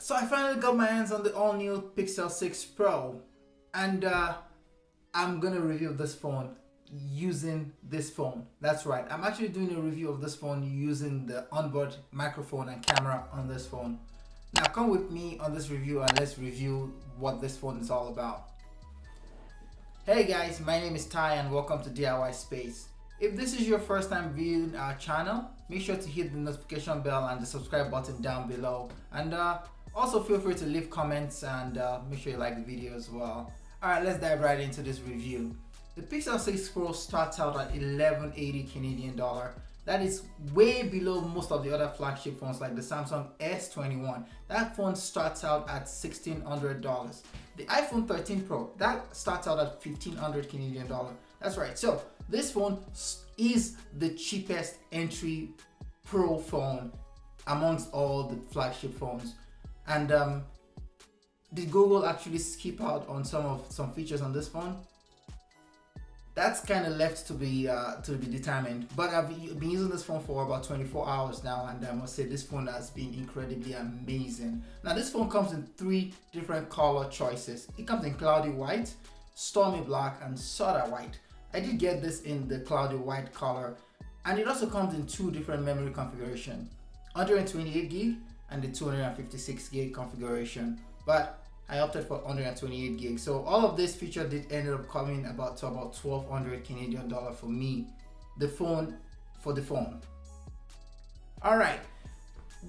So I finally got my hands on the all-new Pixel 6 Pro, and I'm gonna review this phone using this phone. That's right, I'm actually doing a review of this phone using the onboard microphone and camera on this phone. Now come with me on this review and let's review what this phone is all about. Hey guys, my name is Ty and welcome to DIY Space. If this is your first time viewing our channel, make sure to hit the notification bell and the subscribe button down below, and also feel free to leave comments and make sure you like the video as well. Alright, let's dive right into this review. The Pixel 6 Pro starts out at 1180 Canadian dollar. That is way below most of the other flagship phones like the Samsung S21. That phone starts out at $1,600. The iPhone 13 Pro, that starts out at 1,500 Canadian dollar. That's right. So this phone is the cheapest entry Pro phone amongst all the flagship phones. And did Google actually skip out on some features on this phone? That's kind of left to be determined. But I've been using this phone for about 24 hours now, and I must say this phone has been incredibly amazing. Now this phone comes in 3 different color choices. It comes in cloudy white, stormy black, and soda white. I did get this in the cloudy white color, and it also comes in 2 different memory configurations, 128 gig and the 256 gig configuration, but I opted for 128 gig. So all of this feature did end up coming to about 1,200 Canadian dollar for me, the phone. All right,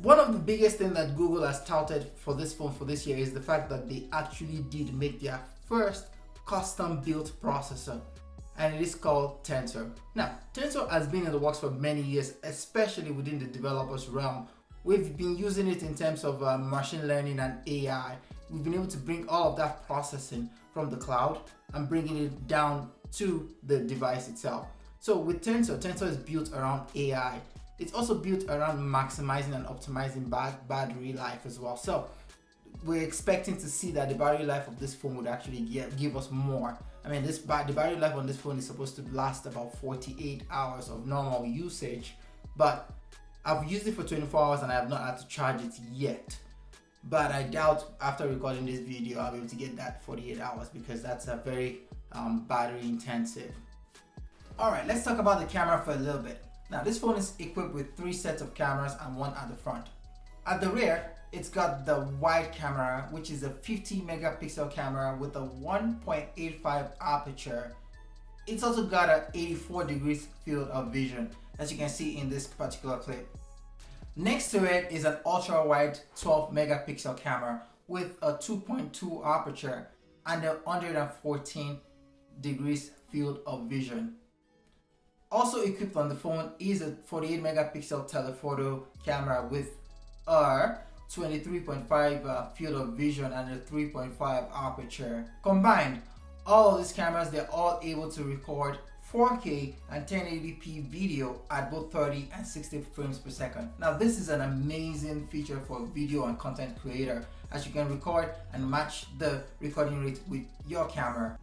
one of the biggest thing that Google has touted for this phone for this year is the fact that they actually did make their first custom built processor, and it is called Tensor. Now Tensor has been in the works for many years, especially within the developers realm. We've been using it in terms of machine learning and AI. We've been able to bring all of that processing from the cloud and bringing it down to the device itself. So with Tensor is built around AI. It's also built around maximizing and optimizing battery life as well. So we're expecting to see that the battery life of this phone would actually give us more. I mean, the battery life on this phone is supposed to last about 48 hours of normal usage, but I've used it for 24 hours and I have not had to charge it yet. But I doubt after recording this video I'll be able to get that 48 hours because that's a very battery intensive. Alright, let's talk about the camera for a little bit. Now this phone is equipped with 3 sets of cameras and 1 at the front. At the rear, it's got the wide camera, which is a 50 megapixel camera with a 1.85 aperture. It's also got an 84 degrees field of vision, as you can see in this particular clip. Next to it is an ultra wide 12 megapixel camera with a 2.2 aperture and a 114 degrees field of vision. Also equipped on the phone is a 48 megapixel telephoto camera with a 23.5 field of vision and a 3.5 aperture. Combined, all of these cameras, they're all able to record 4K and 1080p video at both 30 and 60 frames per second. Now this is an amazing feature for video and content creator, as you can record and match the recording rate with your camera.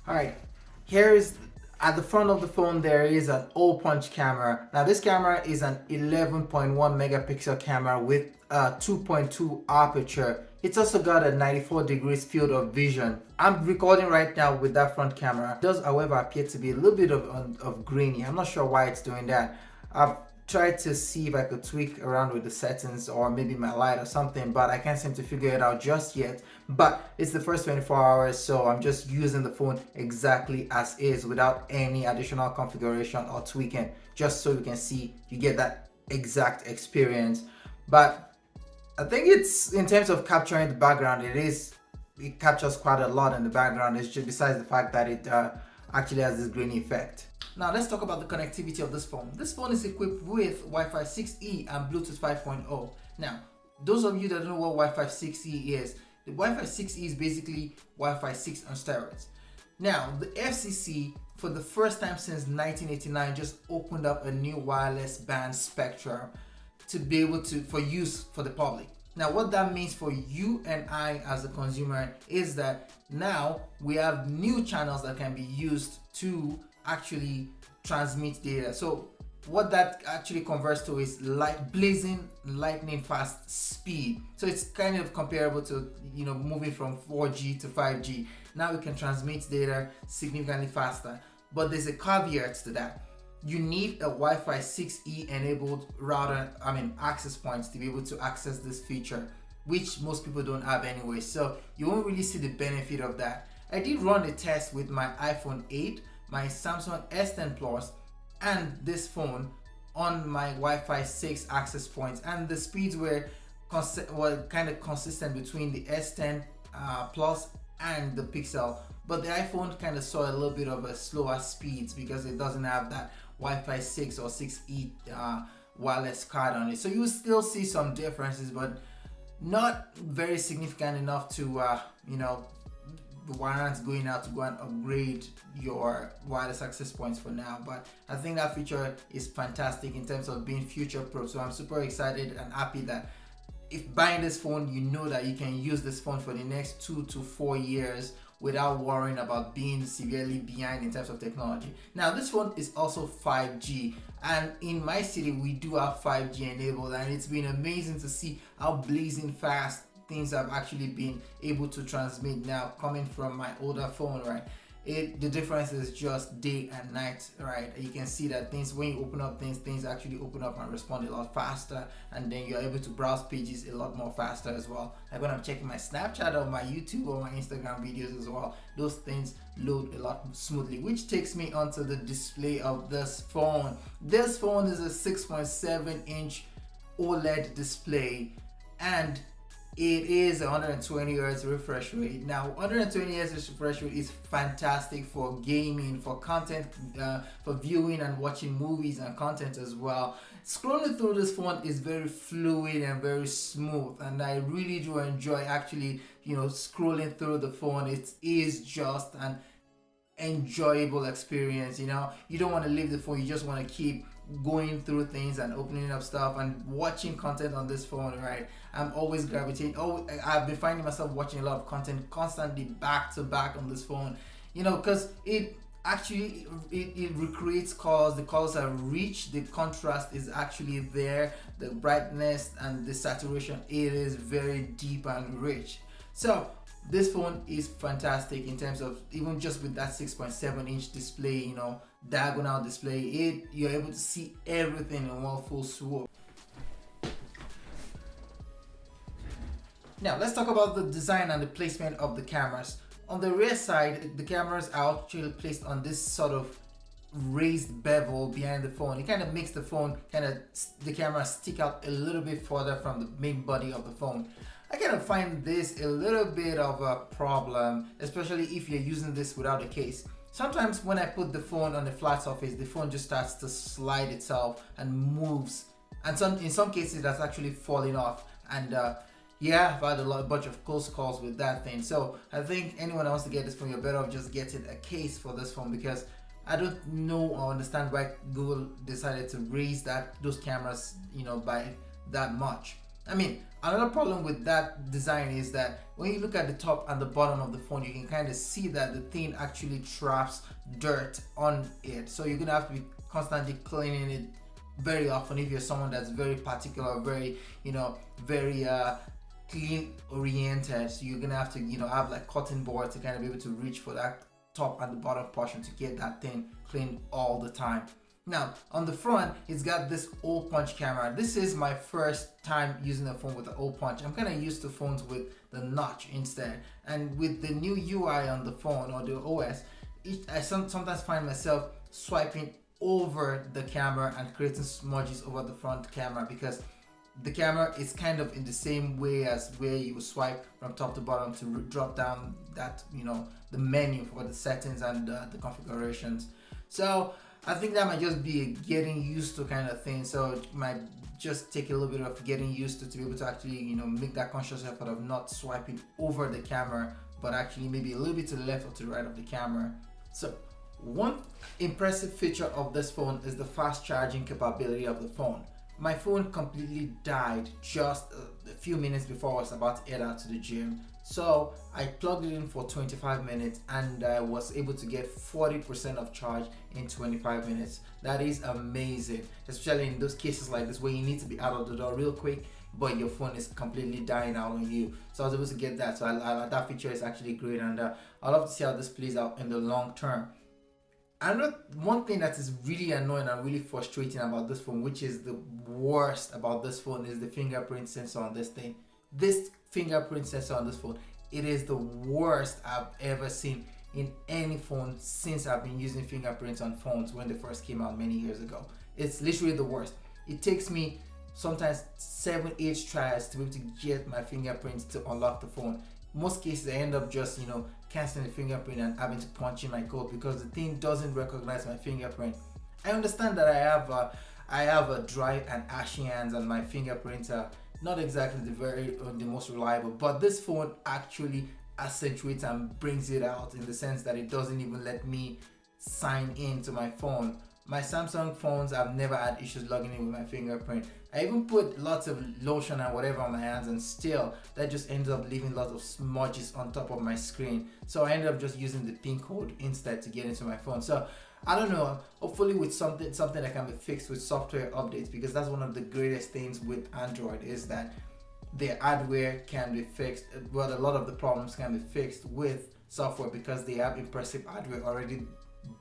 Alright, here is at the front of the phone there is an hole punch camera. Now this camera is an 11.1 megapixel camera with a 2.2 aperture. It's also got a 94 degrees field of vision. I'm recording right now with that front camera. It does, however, appear to be a little bit of grainy. I'm not sure why it's doing that. I've tried to see if I could tweak around with the settings or maybe my light or something, but I can't seem to figure it out just yet. But it's the first 24 hours, so I'm just using the phone exactly as is without any additional configuration or tweaking, just so you can see, you get that exact experience. But I think it's, in terms of capturing the background, it captures quite a lot in the background. It's just besides the fact that it actually has this grainy effect. Now let's talk about the connectivity of this phone. This phone is equipped with Wi-Fi 6E and Bluetooth 5.0. Now, those of you that don't know what Wi-Fi 6E is, the Wi-Fi 6E is basically Wi-Fi 6 on steroids. Now, the FCC, for the first time since 1989, just opened up a new wireless band spectrum to be able to, for use for the public. Now what that means for you and I as a consumer is that now we have new channels that can be used to actually transmit data. So what that actually converts to is blazing lightning fast speed. So it's kind of comparable to, you know, moving from 4G to 5G. Now we can transmit data significantly faster, but there's a caveat to that. You need a Wi-Fi 6E enabled router, access points to be able to access this feature, which most people don't have anyway. So you won't really see the benefit of that. I did run a test with my iPhone 8, my Samsung S10 Plus, and this phone on my Wi-Fi 6 access points, and the speeds were kind of consistent between the S10 Plus and the Pixel, but the iPhone kind of saw a little bit of a slower speeds because it doesn't have that Wi-Fi 6 or 6E wireless card on it. So you will still see some differences, but not very significant enough to warrant going out to go and upgrade your wireless access points for now. But I think that feature is fantastic in terms of being future proof. So I'm super excited and happy that if buying this phone, you know that you can use this phone for the next 2 to 4 years without worrying about being severely behind in terms of technology. Now this phone is also 5G, and in my city we do have 5G enabled, and it's been amazing to see how blazing fast things have actually been able to transmit now coming from my older phone, right? The difference is just day and night, right? You can see that things, when you open up things actually open up and respond a lot faster, and then you're able to browse pages a lot more faster as well. Like when I'm checking my Snapchat or my YouTube or my Instagram videos as well, those things load a lot smoothly, which takes me onto the display of this phone. This phone is a 6.7-inch OLED display, and it is 120 Hz refresh rate. Now 120 Hz refresh rate is fantastic for gaming, for content, for viewing and watching movies and content as well. Scrolling through this phone is very fluid and very smooth, and I really do enjoy actually, scrolling through the phone. It is just an enjoyable experience. You don't want to leave the phone, you just want to keep going through things and opening up stuff and watching content on this phone, right? I'm always gravitating. I've been finding myself watching a lot of content constantly back to back on this phone, because it actually it recreates colors. The colors are rich, the contrast is actually there, the brightness and the saturation, it is very deep and rich. So this phone is fantastic in terms of, even just with that 6.7-inch display, diagonal display, you're able to see everything in one full swoop. Now let's talk about the design and the placement of the cameras. On the rear side, the cameras are actually placed on this sort of raised bevel behind the phone. It kind of makes the phone, the camera stick out a little bit further from the main body of the phone. I kind of find this a little bit of a problem, especially if you're using this without a case. Sometimes when I put the phone on a flat surface, the phone just starts to slide itself and moves, and in some cases that's actually falling off. And I've had a bunch of close calls with that thing. So I think anyone who wants to get this phone, you're better off just getting a case for this phone, because I don't know or understand why Google decided to raise those cameras, by that much. Another problem with that design is that when you look at the top and the bottom of the phone, you can kind of see that the thing actually traps dirt on it. So you're gonna have to be constantly cleaning it very often if you're someone that's very particular, very clean oriented. So you're gonna have to have like cotton board to kind of be able to reach for that top and the bottom portion to get that thing cleaned all the time. Now on the front, it's got this hole punch camera. This is my first time using a phone with a hole punch. I'm kind of used to phones with the notch instead, and with the new UI on the phone or the OS, I sometimes find myself swiping over the camera and creating smudges over the front camera, because the camera is kind of in the same way as where you swipe from top to bottom to drop down that the menu for the settings and the configurations. So I think that might just be a getting used to kind of thing. So it might just take a little bit of getting used to be able to actually make that conscious effort of not swiping over the camera, but actually maybe a little bit to the left or to the right of the camera. So one impressive feature of this phone is the fast charging capability of the phone. My phone completely died just a few minutes before I was about to head out to the gym. So I plugged it in for 25 minutes and I was able to get 40% of charge in 25 minutes. That is amazing, especially in those cases like this where you need to be out of the door real quick but your phone is completely dying out on you. So I was able to get that. So that feature is actually great, and I love to see how this plays out in the long term. And one thing that is really annoying and really frustrating about this phone, which is the worst about this phone, is the fingerprint sensor on this thing. This fingerprint sensor on this phone, it is the worst I've ever seen in any phone since I've been using fingerprints on phones when they first came out many years ago. It's literally the worst. It takes me sometimes 7-8 tries to be able to get my fingerprints to unlock the phone. Most cases I end up just canceling the fingerprint and having to punch in my code because the thing doesn't recognize my fingerprint. I understand that I have a dry and ashy hands and my fingerprints are not exactly the most reliable, but this phone actually accentuates and brings it out in the sense that it doesn't even let me sign in to my phone. My Samsung phones, I've never had issues logging in with my fingerprint. I even put lots of lotion and whatever on my hands, and still that just ends up leaving lots of smudges on top of my screen. So I ended up just using the pin code instead to get into my phone. So I don't know, hopefully with something that can be fixed with software updates, because that's one of the greatest things with Android, is that their hardware can be fixed. Well, a lot of the problems can be fixed with software because they have impressive hardware already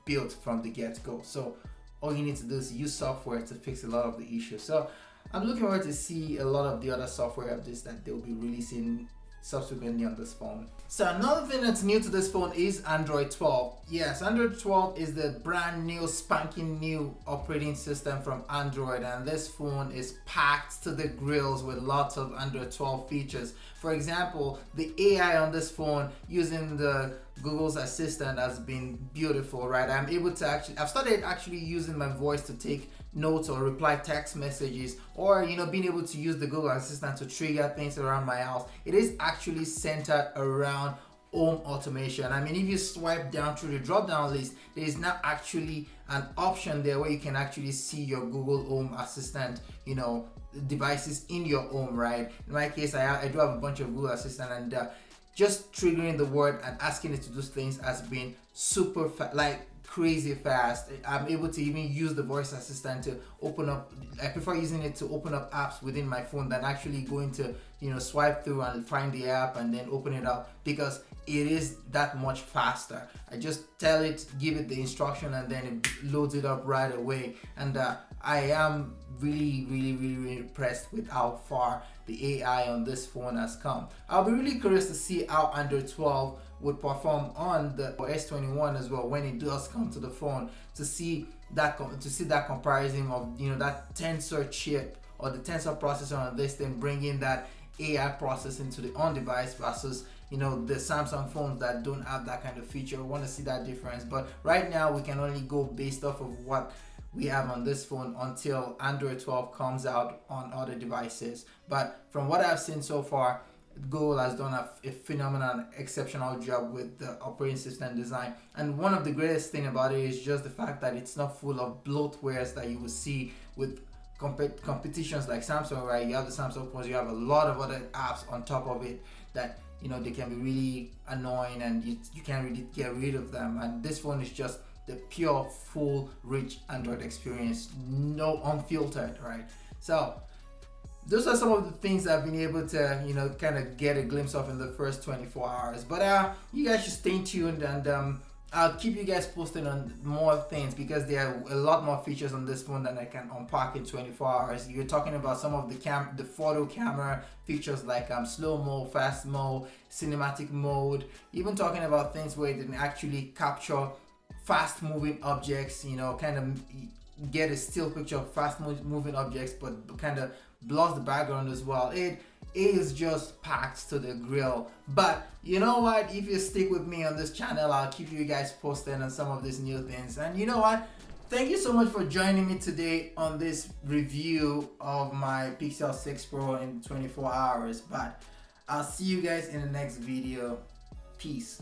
built from the get-go. So all you need to do is use software to fix a lot of the issues. So I'm looking forward to see a lot of the other software updates that they'll be releasing subsequently on this phone. So another thing that's new to this phone is Android 12. Yes, Android 12 is the brand new spanking new operating system from Android, and this phone is packed to the grills with lots of Android 12 features. For example, the AI on this phone using the Google's Assistant has been beautiful, right? I've started actually using my voice to take notes or reply text messages, or being able to use the Google Assistant to trigger things around my house. It is actually centered around home automation. I mean, if you swipe down through the drop down list, there is now actually an option there where you can actually see your Google Home Assistant devices in your home, right? In my case, I do have a bunch of Google Assistant, and just triggering the word and asking it to do things has been super crazy fast. I'm able to even use the voice assistant to open up. I prefer using it to open up apps within my phone than actually going to swipe through and find the app and then open it up, because it is that much faster. I just tell it, give it the instruction, and then it loads it up right away. And I am really impressed with how far the AI on this phone has come. I'll be really curious to see how Android 12 would perform on the S21 as well when it does come to the phone, to see that comparison of that tensor chip or the tensor processor on this thing, bringing that AI processing to the on-device versus the Samsung phones that don't have that kind of feature. I want to see that difference, but right now we can only go based off of what we have on this phone until Android 12 comes out on other devices. But from what I've seen so far, Google has done a phenomenal, exceptional job with the operating system design. And one of the greatest thing about it is just the fact that it's not full of bloatwares that you will see with competitions like Samsung, right? You have the Samsung phones, you have a lot of other apps on top of it that they can be really annoying, and you can't really get rid of them. And this phone is just the pure, full, rich Android experience, no unfiltered, right? So those are some of the things I've been able to kind of get a glimpse of in the first 24 hours. But you guys should stay tuned, and I'll keep you guys posted on more things, because there are a lot more features on this phone that I can unpack in 24 hours. You're talking about some of the photo camera features like slow-mo, fast-mo, cinematic mode, even talking about things where it can actually capture fast-moving objects, kind of get a still picture of fast-moving objects, but kind of blurs the background as well. It is just packed to the grill. But you know what, if you stick with me on this channel, I'll keep you guys posted on some of these new things. And you know what, thank you so much for joining me today on this review of my Pixel 6 Pro in 24 hours. But I'll see you guys in the next video. Peace.